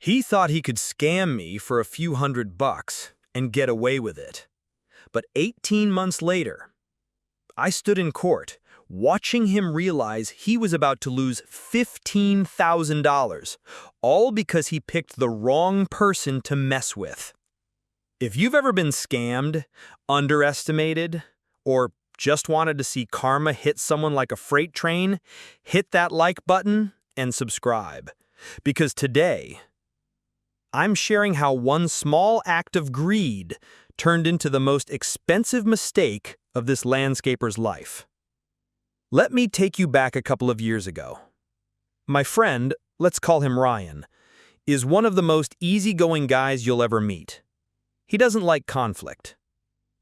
He thought he could scam me for a few $100 and get away with it. But 18 months later, I stood in court, watching him realize he was about to lose $15,000, all because he picked the wrong person to mess with. If you've ever been scammed, underestimated, or just wanted to see karma hit someone like a freight train, hit that like button and subscribe. Because today, I'm sharing how one small act of greed turned into the most expensive mistake of this landscaper's life. Let me take you back a couple of years ago. My friend, let's call him Ryan, is one of the most easygoing guys you'll ever meet. He doesn't like conflict.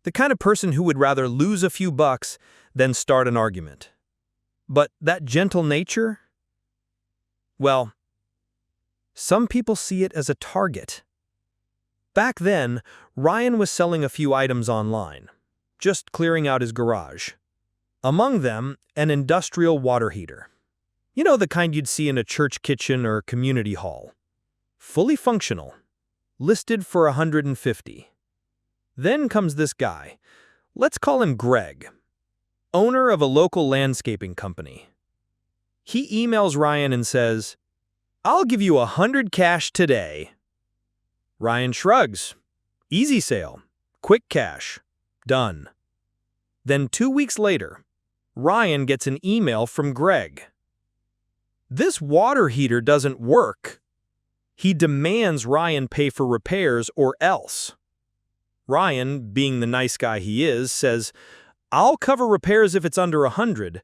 The kind of person who would rather lose a few bucks than start an argument. But that gentle nature? Well, some people see it as a target. Back then, Ryan was selling a few items online, just clearing out his garage. Among them, an industrial water heater. You know, the kind you'd see in a church kitchen or community hall. Fully functional, listed for $150. Then comes this guy. Let's call him Greg, owner of a local landscaping company. He emails Ryan and says, "I'll give you $100 cash today." Ryan shrugs. Easy sale. Quick cash. Done. Then 2 weeks later, Ryan gets an email from Greg. This water heater doesn't work. He demands Ryan pay for repairs or else. Ryan, being the nice guy he is, says, "I'll cover repairs if it's under $100,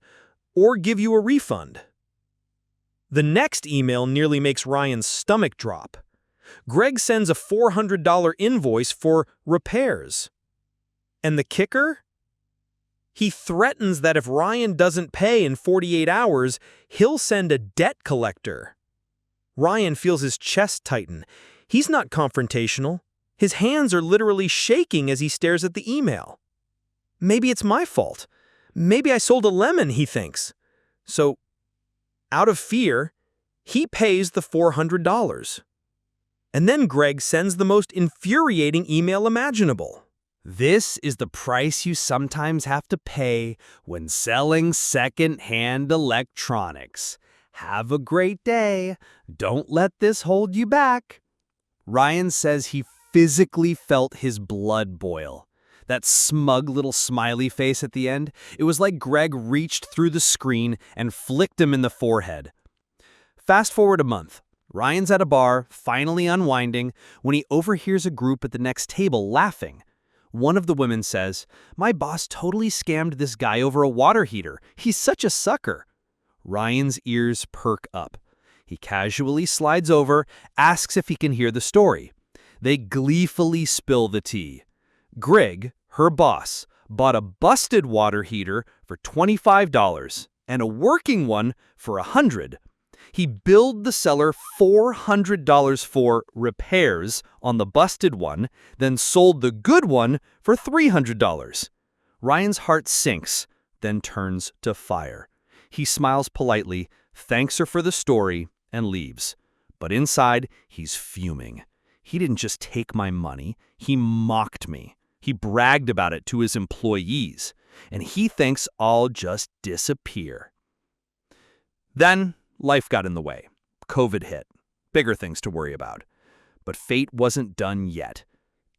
or give you a refund." The next email nearly makes Ryan's stomach drop. Greg sends a $400 invoice for repairs. And the kicker? He threatens that if Ryan doesn't pay in 48 hours, he'll send a debt collector. Ryan feels his chest tighten. He's not confrontational. His hands are literally shaking as he stares at the email. Maybe it's my fault. Maybe I sold a lemon, he thinks. So, out of fear, he pays the $400. And then Greg sends the most infuriating email imaginable. "This is the price you sometimes have to pay when selling second-hand electronics. Have a great day. Don't let this hold you back." Ryan says he physically felt his blood boil. That smug little smiley face at the end, it was like Greg reached through the screen and flicked him in the forehead. Fast forward a month. Ryan's at a bar, finally unwinding, when he overhears a group at the next table laughing. One of the women says, "My boss totally scammed this guy over a water heater. He's such a sucker." Ryan's ears perk up. He casually slides over, asks if he can hear the story. They gleefully spill the tea. Greg, her boss, bought a busted water heater for $25 and a working one for $100. He billed the seller $400 for repairs on the busted one, then sold the good one for $300. Ryan's heart sinks, then turns to fire. He smiles politely, thanks her for the story, and leaves. But inside, he's fuming. He didn't just take my money, he mocked me. He bragged about it to his employees, and he thinks I'll just disappear. Then, life got in the way. COVID hit. Bigger things to worry about. But fate wasn't done yet.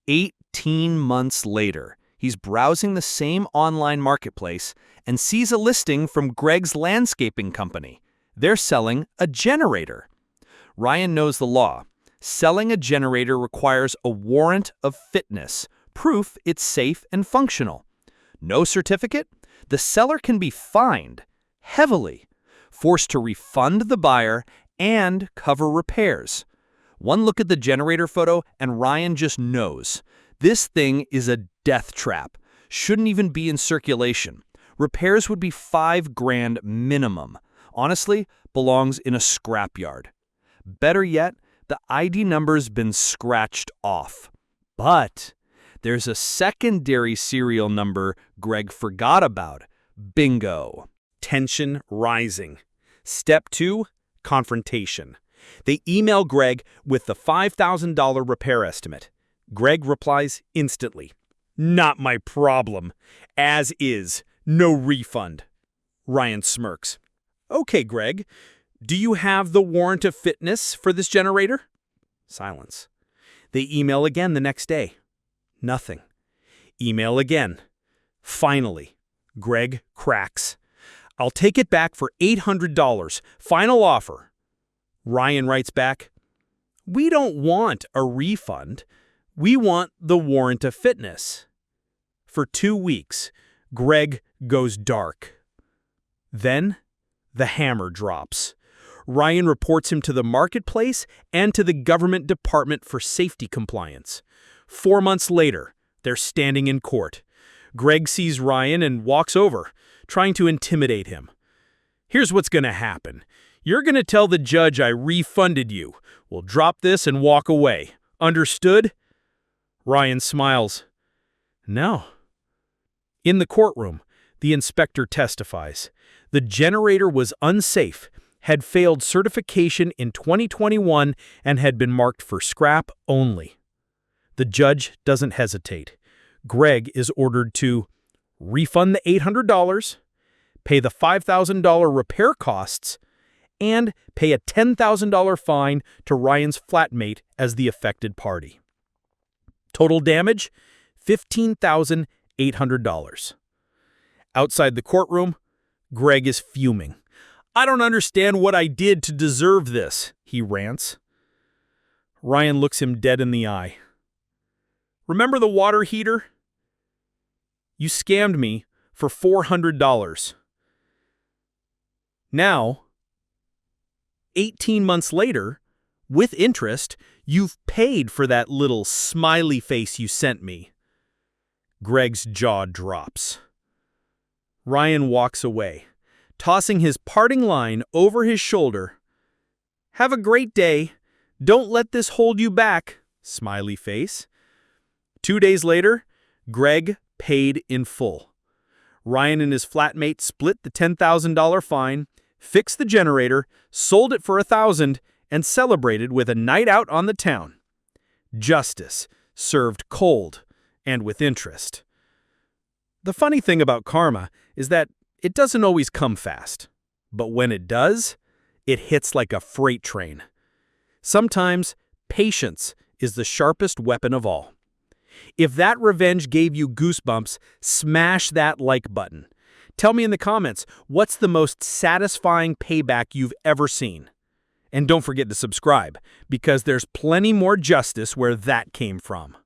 18 months later, he's browsing the same online marketplace and sees a listing from Greg's landscaping company. They're selling a generator. Ryan knows the law. Selling a generator requires a warrant of fitness, proof it's safe and functional. No certificate? The seller can be fined, heavily, forced to refund the buyer and cover repairs. One look at the generator photo and Ryan just knows. This thing is a death trap. Shouldn't even be in circulation. Repairs would be $5,000 minimum. Honestly, belongs in a scrapyard. Better yet, the ID number's been scratched off. But there's a secondary serial number Greg forgot about. Bingo. Tension rising. Step 2, confrontation. They email Greg with the $5,000 repair estimate. Greg replies instantly, "Not my problem. As is. No refund." Ryan smirks. "Okay, Greg. Do you have the warrant of fitness for this generator?" Silence. They email again the next day. Nothing. Email again. Finally, Greg cracks. "I'll take it back for $800. Final offer." Ryan writes back, "We don't want a refund. We want the warrant of fitness." For 2 weeks, Greg goes dark. Then, the hammer drops. Ryan reports him to the marketplace and to the Government Department for Safety Compliance. 4 months later, they're standing in court. Greg sees Ryan and walks over, trying to intimidate him. "Here's what's going to happen. You're going to tell the judge I refunded you. We'll drop this and walk away. Understood?" Ryan smiles. "No." In the courtroom, the inspector testifies. The generator was unsafe, had failed certification in 2021, and had been marked for scrap only. The judge doesn't hesitate. Greg is ordered to refund the $800, pay the $5,000 repair costs, and pay a $10,000 fine to Ryan's flatmate as the affected party. Total damage, $15,800. Outside the courtroom, Greg is fuming. "I don't understand what I did to deserve this," he rants. Ryan looks him dead in the eye. "Remember the water heater? You scammed me for $400. Now, 18 months later, with interest, you've paid for that little smiley face you sent me." Greg's jaw drops. Ryan walks away, tossing his parting line over his shoulder. "Have a great day. Don't let this hold you back," smiley face. 2 days later, Greg paid in full. Ryan and his flatmate split the $10,000 fine, fixed the generator, sold it for $1,000, and celebrated with a night out on the town. Justice served cold and with interest. The funny thing about karma is that it doesn't always come fast. But when it does, it hits like a freight train. Sometimes, patience is the sharpest weapon of all. If that revenge gave you goosebumps, smash that like button. Tell me in the comments, what's the most satisfying payback you've ever seen? And don't forget to subscribe, because there's plenty more justice where that came from.